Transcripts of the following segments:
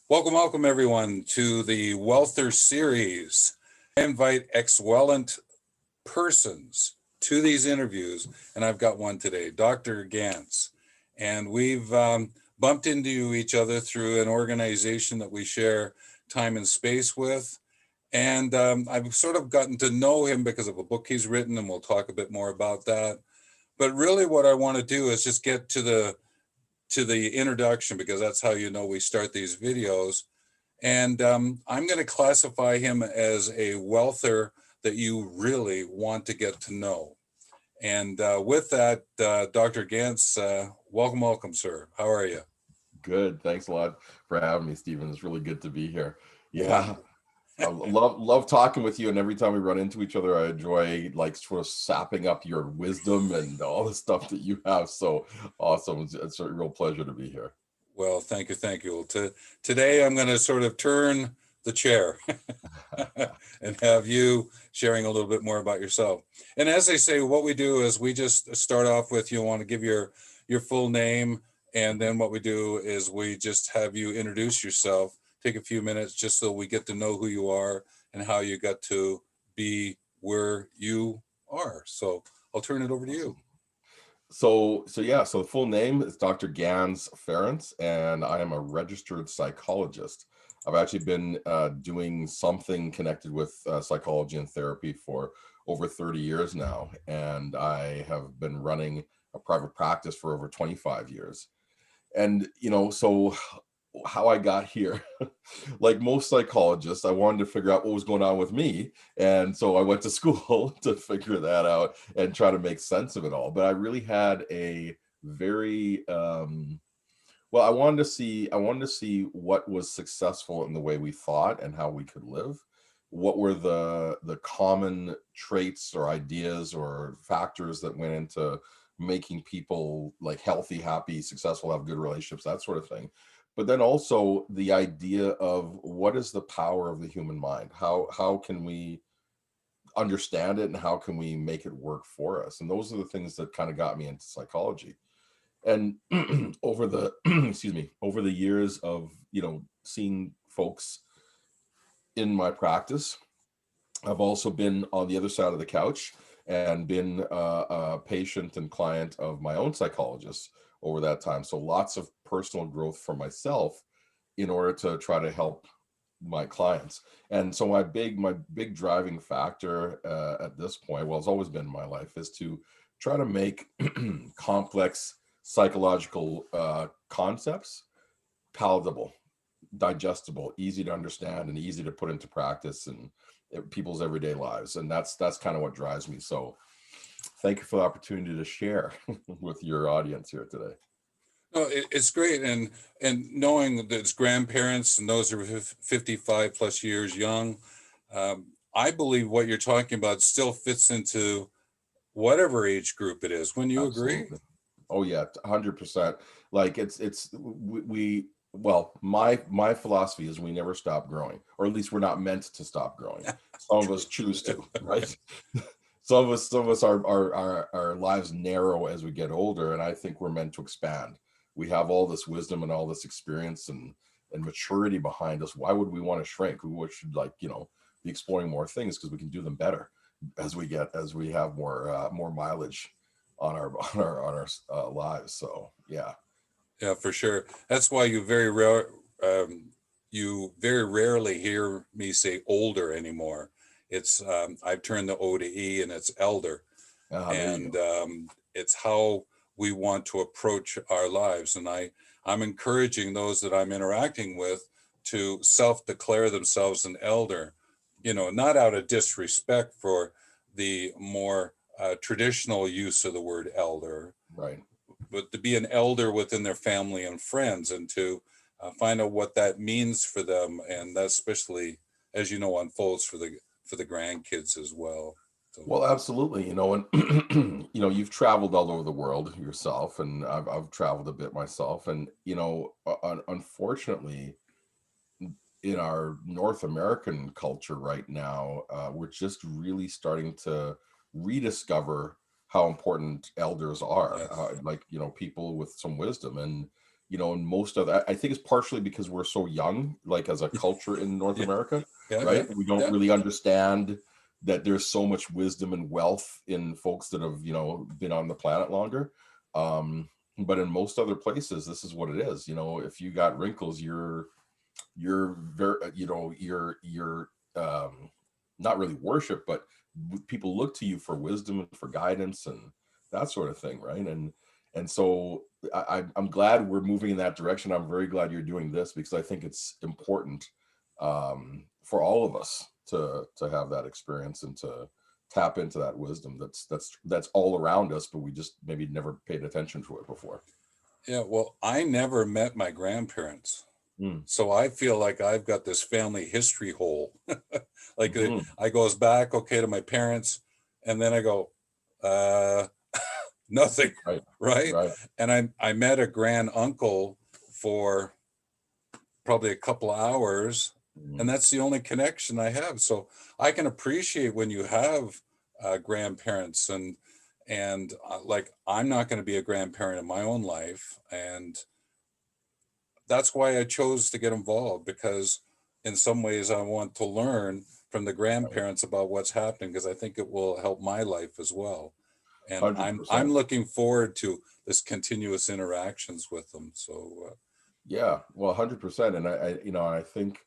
Welcome everyone to the WELLther Series. I invite excellent persons to these interviews, and I've got one today, Dr. Gannz. And we've bumped into each other through an organization that we share time and space with. And I've sort of gotten to know him because of a book he's written, and we'll talk a bit more about that. But really what I want to do is just get to the introduction, because that's how you know we start these videos. And I'm going to classify him as a WELLther that you really want to get to know. And with that, Dr. Gantz, welcome, sir. How are you? Good. Thanks a lot for having me, Stephen. It's really good to be here. Yeah. Yeah. I love talking with you, and every time we run into each other, I enjoy like sort of sapping up your wisdom and all the stuff that you have. So awesome. It's a real pleasure to be here. Well, thank you. Today, I'm going to sort of turn the chair and have you sharing a little bit more about yourself. And as I say, what we do is we just start off with, you want to give your full name, and then what we do is we just have you introduce yourself, take a few minutes just so we get to know who you are and how you got to be where you are. So I'll turn it over to you. So the full name is Dr. Ganz Ferrance, and I am a registered psychologist. I've actually been doing something connected with psychology and therapy for over 30 years now, and I have been running a private practice for over 25 years. And so how I got here, like most psychologists, I wanted to figure out what was going on with me. And so I went to school to figure that out and try to make sense of it all. But I really had a very, well, I wanted to see what was successful in the way we thought and how we could live. What were the common traits or ideas or factors that went into making people like healthy, happy, successful, have good relationships, that sort of thing. But then also the idea of what is the power of the human mind? How can we understand it, and how can we make it work for us? And those are the things that kind of got me into psychology. And over the excuse me, over the years of seeing folks in my practice, I've also been on the other side of the couch and been a patient and client of my own psychologist over that time. So lots of personal growth for myself in order to try to help my clients. And so my big driving factor at this point, well, it's always been in my life, is to try to make complex psychological concepts palatable, digestible, easy to understand, and easy to put into practice and people's everyday lives. And that's kind of what drives me. So thank you for the opportunity to share with your audience here today. No, it's great, and knowing that it's grandparents and those are 55 plus years young, I believe what you're talking about still fits into whatever age group it is. Wouldn't you agree? Absolutely. Oh yeah, 100%. Like we well, my philosophy is we never stop growing, or at least we're not meant to stop growing. Some of us choose to, right? Some of us our lives narrow as we get older, and I think we're meant to expand. We have all this wisdom and all this experience and maturity behind us. Why would we want to shrink? We should be exploring more things because we can do them better as we have more mileage on our lives. So yeah. Yeah, for sure. That's why you very rarely hear me say older anymore. It's I've turned the O to E, and it's elder, There you and go. it's how we want to approach our lives. And I'm encouraging those that I'm interacting with to self-declare themselves an elder, not out of disrespect for the more traditional use of the word elder, Right. but to be an elder within their family and friends, and to find out what that means for them, and that especially, as you know, unfolds for the grandkids as well. So Well, absolutely. And you've traveled all over the world yourself, and I've traveled a bit myself. And unfortunately, in our North American culture right now, we're just really starting to rediscover how important elders are. yes, People with some wisdom. And and most of that, I think it's partially because we're so young, like as a culture in North Yeah. America, Yeah. right? Yeah. We don't Yeah. really understand that there's so much wisdom and wealth in folks that have, been on the planet longer. But in most other places, this is what it is. If you got wrinkles, you're very, you're not really worship, but people look to you for wisdom and for guidance and that sort of thing, right? And so I'm glad we're moving in that direction. I'm very glad you're doing this because I think it's important for all of us to have that experience and to tap into that wisdom that's all around us, but we just maybe never paid attention to it before. Yeah. Well, I never met my grandparents. Mm. So I feel like I've got this family history hole. Like Mhm. I goes back, okay, to my parents, and then I go, nothing, Right. right? Right. And I met a grand uncle for probably a couple of hours, Mhm. and that's the only connection I have. So I can appreciate when you have grandparents and like I'm not going to be a grandparent in my own life, and that's why I chose to get involved, because in some ways I want to learn from the grandparents about what's happening, because I think it will help my life as well. And I'm 100%. looking forward to this continuous interactions with them. So Yeah, well, 100%. And I think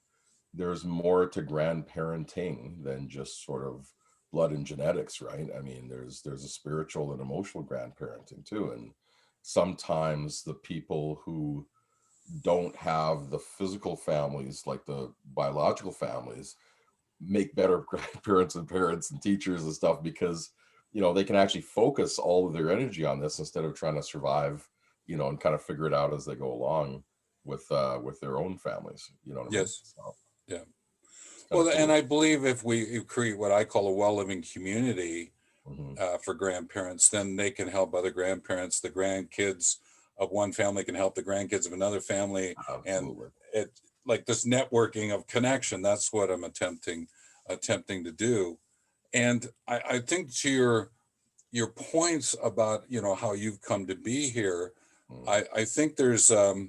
there's more to grandparenting than just sort of blood and genetics, right? I mean, there's a spiritual and emotional grandparenting too. And sometimes the people who don't have the physical families, like the biological families, make better grandparents and parents and teachers and stuff because they can actually focus all of their energy on this instead of trying to survive, and kind of figure it out as they go along with their own families. You know what I mean? yes, So yeah. it's kind Well, of and cool. I believe if we create what I call a well-living community Hmm. for grandparents, then they can help other grandparents. The grandkids of one family can help the grandkids of another family, and Absolutely. it like this networking of connection. That's what I'm attempting to do. And I think to your points about how you've come to be here, Mm. I think there's a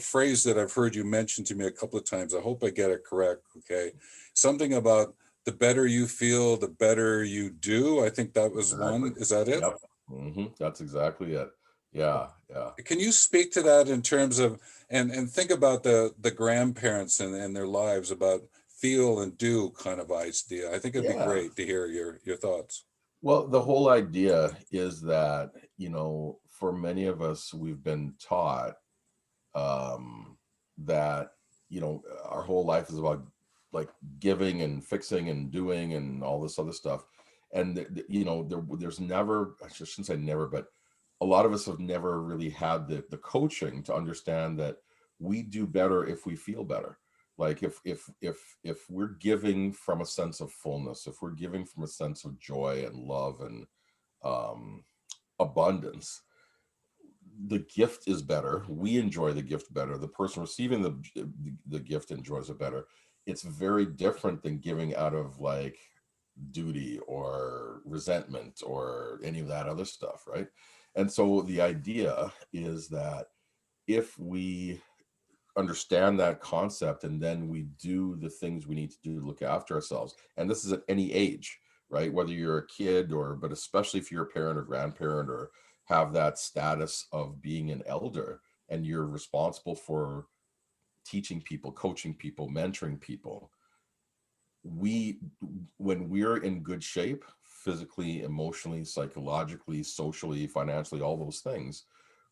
phrase that I've heard you mention to me a couple of times. I hope I get it correct. Okay. Something about the better you feel, the better you do. I think that was Exactly. one. Is that it? Yep. That's exactly it. Yeah. Yeah. Can you speak to that in terms of, and think about the grandparents and their lives, about feel and do kind of idea? I think it'd be Yeah. great to hear your thoughts. Well, the whole idea is that, for many of us, we've been taught that, our whole life is about like giving and fixing and doing and all this other stuff. And, there's never, I shouldn't say never, but a lot of us have never really had the coaching to understand that we do better if we feel better. Like if we're giving from a sense of fullness, if we're giving from a sense of joy and love and um, abundance, the gift is better. We enjoy the gift better. The person receiving the gift enjoys it better. It's very different than giving out of like duty or resentment or any of that other stuff, right? And so the idea is that if we understand that concept and then we do the things we need to do to look after ourselves, and this is at any age, right? Whether you're a kid but especially if you're a parent or grandparent or have that status of being an elder and you're responsible for teaching people, coaching people, mentoring people, we when we're in good shape physically, emotionally, psychologically, socially, financially, all those things,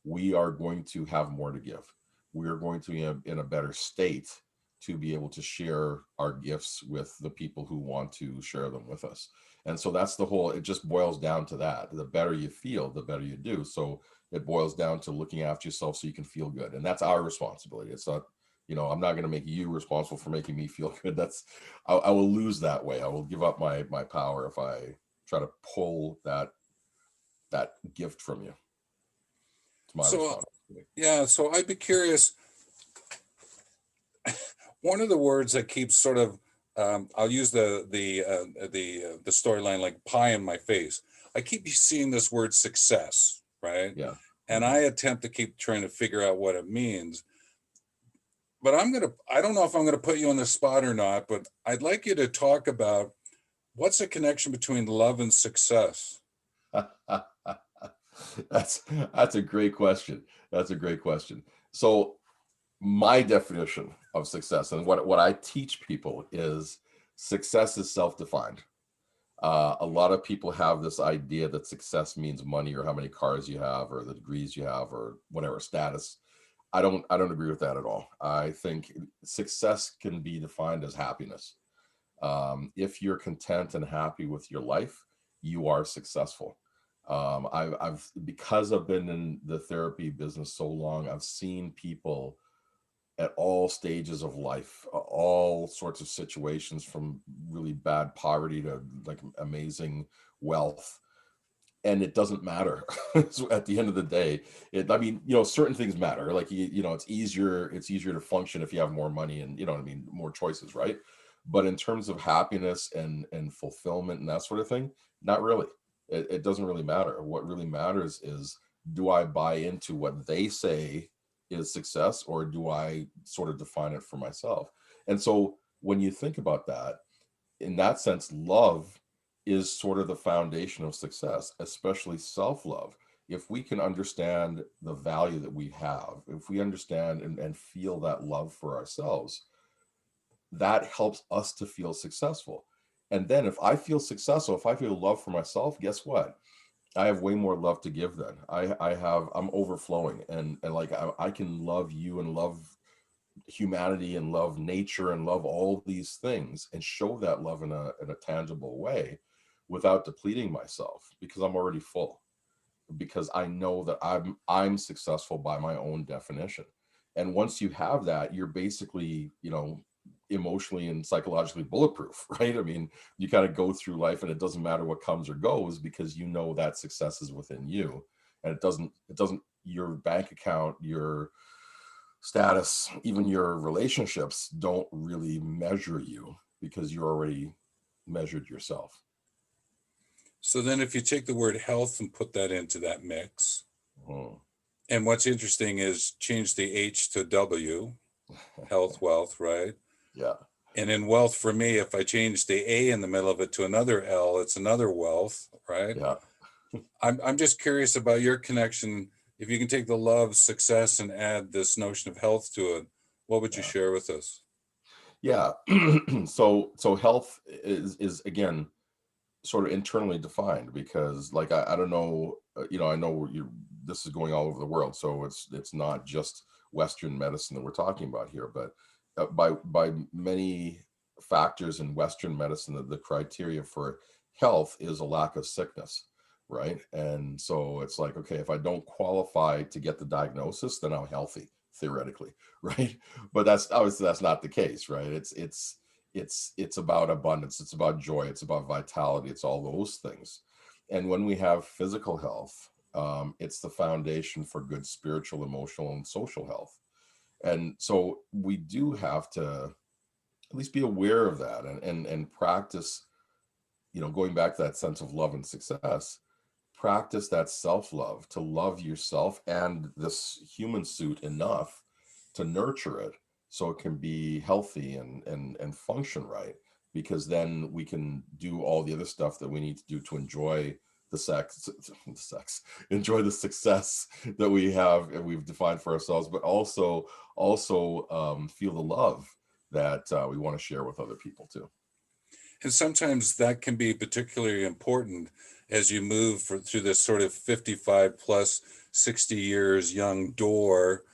we are going to have more to give. We are going to be in a better state to be able to share our gifts with the people who want to share them with us. And so that's the whole, it just boils down to that. The better you feel, the better you do. So it boils down to looking after yourself so you can feel good. And that's our responsibility. It's not, I'm not going to make you responsible for making me feel good. I will lose that way. I will give up my power if I try to pull that gift from you. It's my So responsibility. yeah, so I'd be curious. One of the words that keeps sort of, I'll use the storyline like pie in my face. I keep seeing this word success, right? Yeah. and I attempt to keep trying to figure out what it means. But I don't know if I'm going to put you on the spot or not, but I'd like you to talk about what's the connection between love and success? That's a great question. That's a great question. So my definition of success and what I teach people is success is self-defined. A lot of people have this idea that success means money or how many cars you have or the degrees you have or whatever status. I don't agree with that at all. I think success can be defined as happiness. If you're content and happy with your life, you are successful. I've because I've been in the therapy business so long, I've seen people at all stages of life, all sorts of situations, from really bad poverty to like amazing wealth. And it doesn't matter. So at the end of the day, I mean, certain things matter. Like, it's easier to function if you have more money and, more choices, right? But in terms of happiness and fulfillment and that sort of thing, not really. It doesn't really matter. What really matters is, do I buy into what they say is success, or do I sort of define it for myself? And so when you think about that, in that sense, love is sort of the foundation of success, especially self-love. If we can understand the value that we have, if we understand and feel that love for ourselves, that helps us to feel successful. And then if I feel successful, if I feel love for myself, guess what? I have way more love to give then. I'm overflowing, and like I can love you and love humanity and love nature and love all these things and show that love in a tangible way without depleting myself, because I'm already full, because I know that I'm successful by my own definition. And once you have that, you're basically, emotionally and psychologically bulletproof, right? I mean, you kind of go through life and it doesn't matter what comes or goes, because you know that success is within you. And it doesn't your bank account, your status, even your relationships don't really measure you, because you're already measured yourself. So then if you take the word health and put that into that mix, and what's interesting is change the H to W, health, wealth, right? Yeah. And in wealth, for me, if I change the A in the middle of it to another L, it's another wealth, right? Yeah. I'm just curious about your connection. If you can take the love, success, and add this notion of health to it, what would you Yeah. share with us? Yeah. So health is again sort of internally defined, because like I don't know, I know this is going all over the world, so it's not just Western medicine that we're talking about here, but by many factors in Western medicine, the criteria for health is a lack of sickness, right? And so it's like, okay, if I don't qualify to get the diagnosis, then I'm healthy theoretically, right? But that's obviously that's not the case, right? It's about abundance, it's about joy, it's about vitality, it's all those things. And when we have physical health, it's the foundation for good spiritual, emotional, and social health. And so we do have to at least be aware of that, and practice, going back to that sense of love and success, practice that self-love, to love yourself and this human suit enough to nurture it so it can be healthy and function right, because then we can do all the other stuff that we need to do to enjoy enjoy the success that we have and we've defined for ourselves, but also feel the love that we want to share with other people too. And sometimes that can be particularly important as you move through this sort of 55 plus 60 years young door,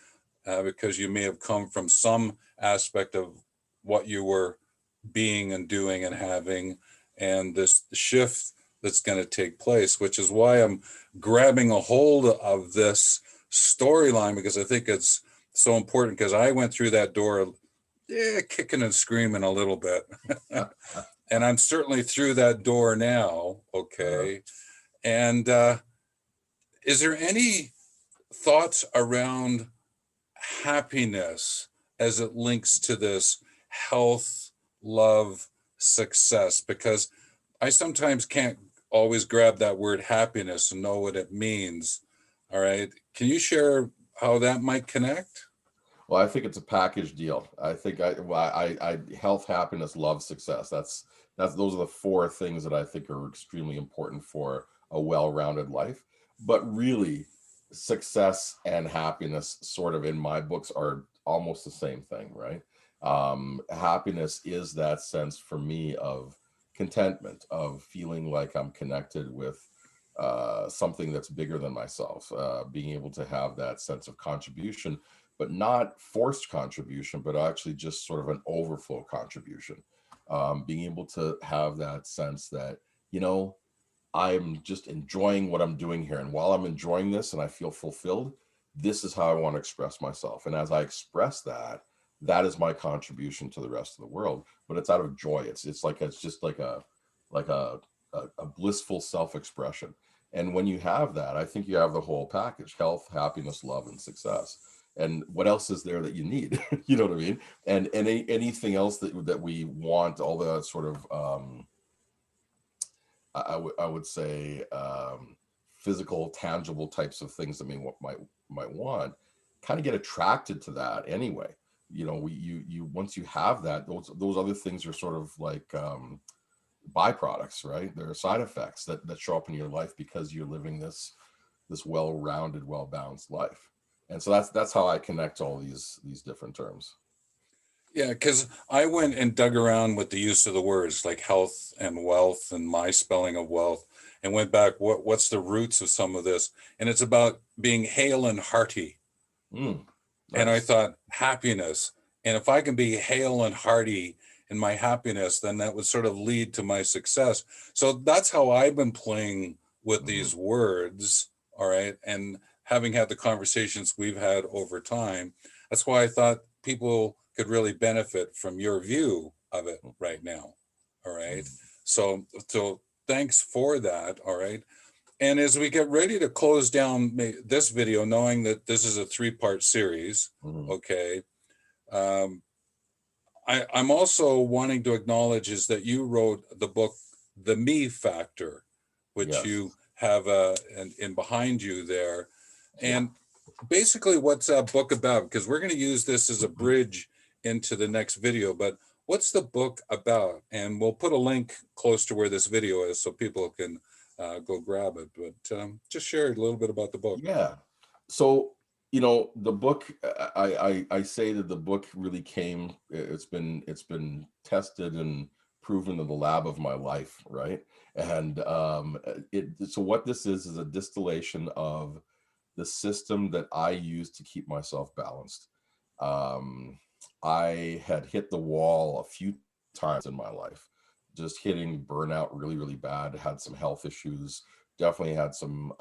because you may have come from some aspect of what you were being and doing and having, and this shift that's going to take place, which is why I'm grabbing a hold of this storyline, because I think it's so important, because I went through that door kicking and screaming a little bit. And I'm certainly through that door now. Okay. And is there any thoughts around happiness as it links to this health, love, success? Because I sometimes can't always grab that word happiness and know what it means. All right. Can you share how that might connect? Well, I think it's a package deal. I think health, happiness, love, success. Those are the four things that I think are extremely important for a well-rounded life. But really, success and happiness, sort of in my books, are almost the same thing, right? Happiness is that sense for me of contentment, of feeling like I'm connected with something that's bigger than myself, being able to have that sense of contribution, but not forced contribution, but actually just sort of an overflow contribution. Being able to have that sense that, you know, I'm just enjoying what I'm doing here. And while I'm enjoying this and I feel fulfilled, this is how I want to express myself. And as I express that, that is my contribution to the rest of the world. But it's out of joy. It's just like a blissful self-expression. And when you have that, I think you have the whole package: health, happiness, love, and success. And what else is there that you need? You know what I mean? And anything else that we want, all the sort of I would say physical, tangible types of things that might want, kind of get attracted to that anyway. You know, you once you have that, those other things are sort of like byproducts, right? There are side effects that show up in your life because you're living this well-rounded, well-balanced life. And so that's how I connect all these different terms. Yeah, because I went and dug around with the use of the words like health and wealth and my spelling of wealth, and went back, what's the roots of some of this? And it's about being hale and hearty. Nice. And I thought happiness. And if I can be hale and hearty in my happiness, then that would sort of lead to my success. So that's how I've been playing with these words. All right. And having had the conversations we've had over time, that's why I thought people could really benefit from your view of it right now. All right. So thanks for that. All right. And as we get ready to close down this video, knowing that this is a 3-part series, okay, I'm also wanting to acknowledge is that you wrote the book, The Me Factor, which Yes. you have in behind you there. And basically what's that book about? Because we're going to use this as a bridge into the next video, but what's the book about? And we'll put a link close to where this video is so people can go grab it, but just share a little bit about the book. Yeah. So, you know, the book, I say that the book really came, it's been tested and proven in the lab of my life, right? And so what this is a distillation of the system that I use to keep myself balanced. I had hit the wall a few times in my life, just hitting burnout really, really bad, had some health issues, definitely had some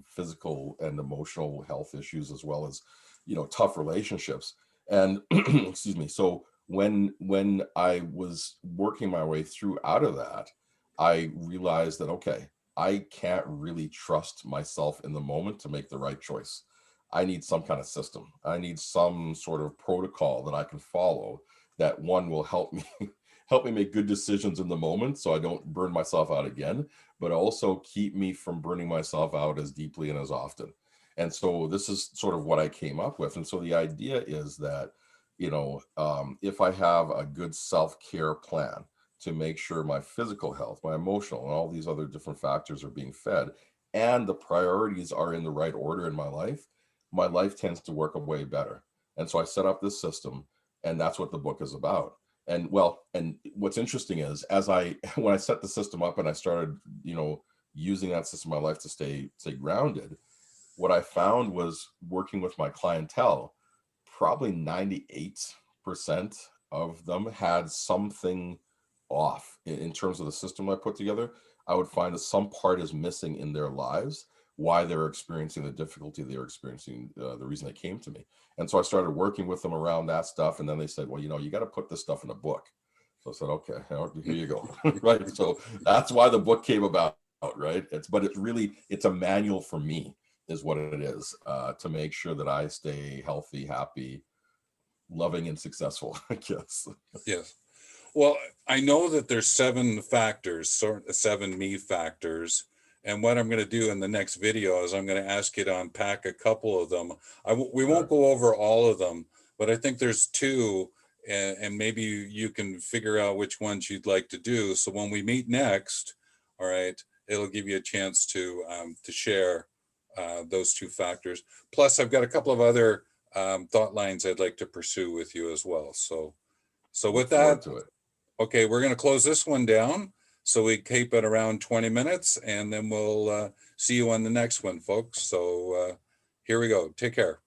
physical and emotional health issues, as well as, you know, tough relationships. And excuse me. So when I was working my way through out of that, I realized that, okay, I can't really trust myself in the moment to make the right choice. I need some kind of system. I need some sort of protocol that I can follow, that one will help me help me make good decisions in the moment so I don't burn myself out again, but also keep me from burning myself out as deeply and as often. And so this is sort of what I came up with. And so the idea is that, you know, if I have a good self-care plan to make sure my physical health, my emotional, and all these other different factors are being fed, and the priorities are in the right order in my life tends to work way better. And so I set up this system, and that's what the book is about. And what's interesting is, when I set the system up and I started, you know, using that system in my life to stay grounded, what I found was, working with my clientele, probably 98% of them had something off in terms of the system I put together. I would find that some part is missing in their lives, why they're experiencing the difficulty they're experiencing, the reason they came to me. And so I started working with them around that stuff. And then they said, well, you know, you got to put this stuff in a book. So I said, okay, here you go. Right. So that's why the book came about, right? It's a manual for me, is what it is, to make sure that I stay healthy, happy, loving, and successful, I guess. Yes. Well, I know that there's 7 factors, 7 me factors, And what I'm going to do in the next video is I'm going to ask you to unpack a couple of them. We won't go over all of them, but I think there's two, and maybe you can figure out which ones you'd like to do. So when we meet next, all right, it'll give you a chance to share those two factors. Plus, I've got a couple of other thought lines I'd like to pursue with you as well. So with that, okay, we're going to close this one down. So we keep it around 20 minutes, and then we'll see you on the next one, folks. So here we go. Take care.